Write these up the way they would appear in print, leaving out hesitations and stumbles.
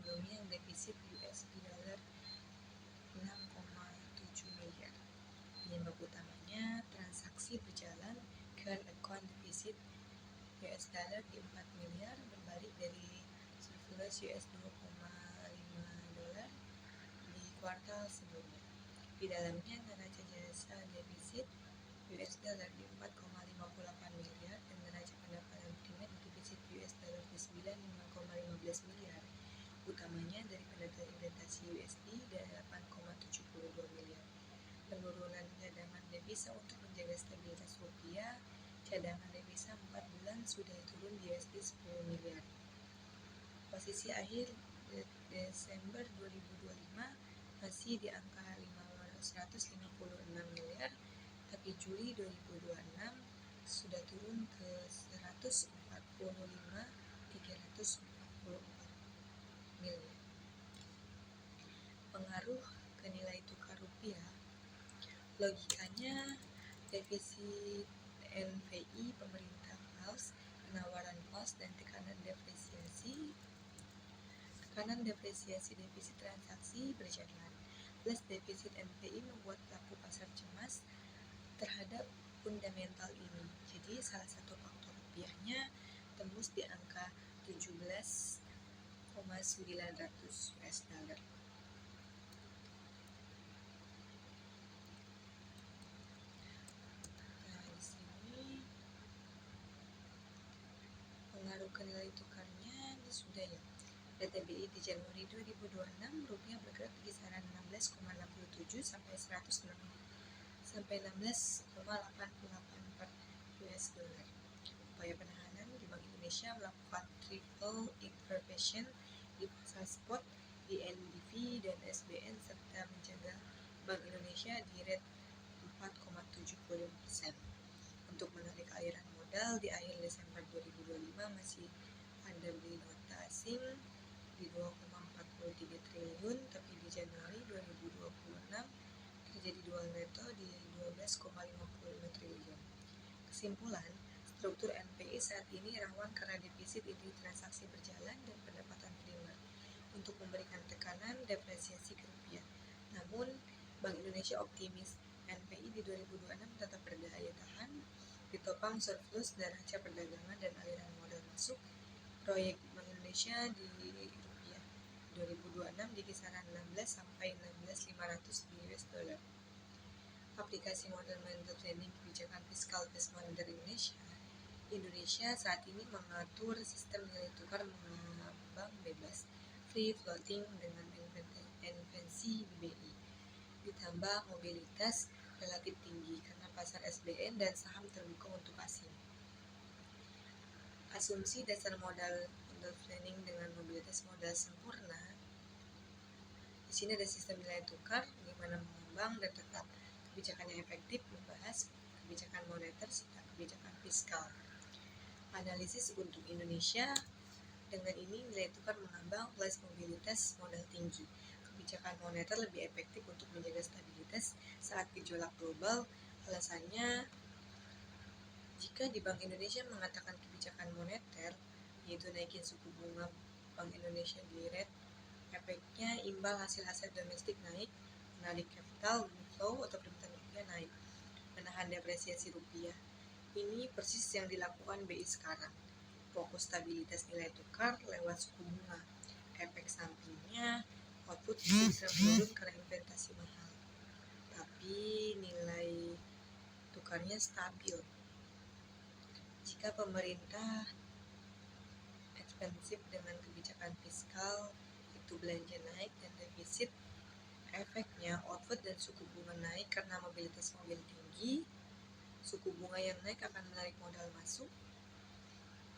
sebelumnya yang defisit USD dollar 6,7 miliar. Penyebab utamanya transaksi berjalan current account defisit US dollar di 4 miliar berbalik dari surplus US 2,5 dolar di kuartal sebelumnya. Di dalamnya neraca jasa defisit US dollar di 4,58 miliar dan neraca pendapatan primer di defisit US dollar di 9,15 miliar. Utamanya dari pendataan investasi USD dari 8,72 miliar. Penurunan cadangan devisa untuk menjaga stabilitas rupiah. Cadangan devisa 4 bulan sudah turun di USD 10 miliar. Posisi akhir Desember 2025 masih di angka 156 miliar, tapi Juli 2026 sudah turun ke 344 miliar. Pengaruh ke nilai tukar rupiah, logikanya defisit NPI pemerintah pause, penawaran pause dan tekanan depresiasi defisit transaksi berjalan. Plus defisit NPI membuat pelaku pasar cemas terhadap fundamental ini. Jadi salah satu faktor rupiahnya tembus di angka 17,900 US dollar. Nah, di sini pengaruh ke nilai tukarnya ini sudah ya. Data BI di Januari 2026 rupiah bergerak di kisaran 16,67 sampai 16,884 US dollar. Upaya penahanan di Bank Indonesia melakukan triple intervention di pasar spot di NDV dan SBN serta menjaga Bank Indonesia di rate 4,75%. Untuk menarik aliran modal di akhir Desember 2025 masih ada beli nota asing di 2,43 triliun, tapi di Januari 2026 terjadi dual neto di 12,55 triliun. Kesimpulan, struktur NPI saat ini rawan karena defisit inti transaksi berjalan dan pendapatan primer untuk memberikan tekanan depresiasi ke rupiah. Namun, Bank Indonesia optimis NPI di 2026 tetap berdaya tahan, ditopang surplus neraca perdagangan dan aliran modal masuk. Proyek Bank Indonesia di rupiah 2026 di kisaran 16 sampai 16.500 di US dollar. Aplikasi model planning kebijakan fiskal Fast Monitor Indonesia saat ini mengatur sistem nilai tukar mengambang bebas free floating dengan intervensi BBI, ditambah mobilitas relatif tinggi karena pasar SBN dan saham terbuka untuk asing. Asumsi dasar modal planning dengan mobilitas modal sempurna. Di sini ada sistem nilai tukar bagaimana mengembang dan tetap, kebijakan yang efektif membahas kebijakan moneter serta kebijakan fiskal. Analisis untuk Indonesia, dengan ini nilai tukar mengambang plus mobilitas modal tinggi. Kebijakan moneter lebih efektif untuk menjaga stabilitas saat gejolak global. Alasannya, jika di Bank Indonesia mengatakan kebijakan moneter, yaitu naikin suku bunga Bank Indonesia di rate, efeknya imbal hasil domestik naik, menarik capital flow atau permintaan rupiah naik, menahan depresiasi rupiah. Ini persis yang dilakukan BI sekarang. Fokus stabilitas nilai tukar lewat suku bunga. Efek sampingnya, output bisa menurun karena investasi mahal, tapi nilai tukarnya stabil. Jika pemerintah ekspensif dengan kebijakan fiskal, itu belanja naik dan defisit, efeknya output dan suku bunga naik karena mobilitas mobil tinggi. Suku bunga yang naik akan menarik modal masuk.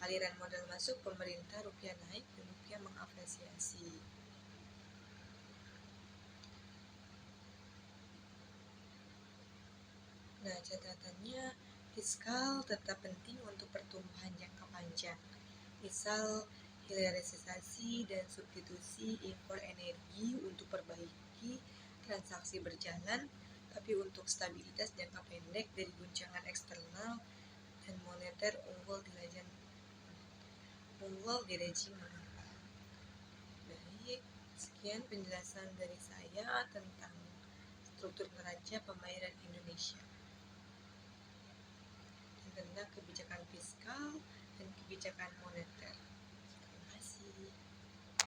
Aliran modal masuk pemerintah, rupiah naik dan rupiah mengapresiasi. Nah, catatannya, fiskal tetap penting untuk pertumbuhan jangka panjang. Misal, hilirisasi dan substitusi impor energi untuk perbaiki transaksi berjalan, tapi untuk stabilitas jangka pendek dari guncangan eksternal dan moneter unggul di rejim moneter. Baik, Sekian penjelasan dari saya tentang struktur neraca pembayaran Indonesia dan tentang kebijakan fiskal dan kebijakan moneter.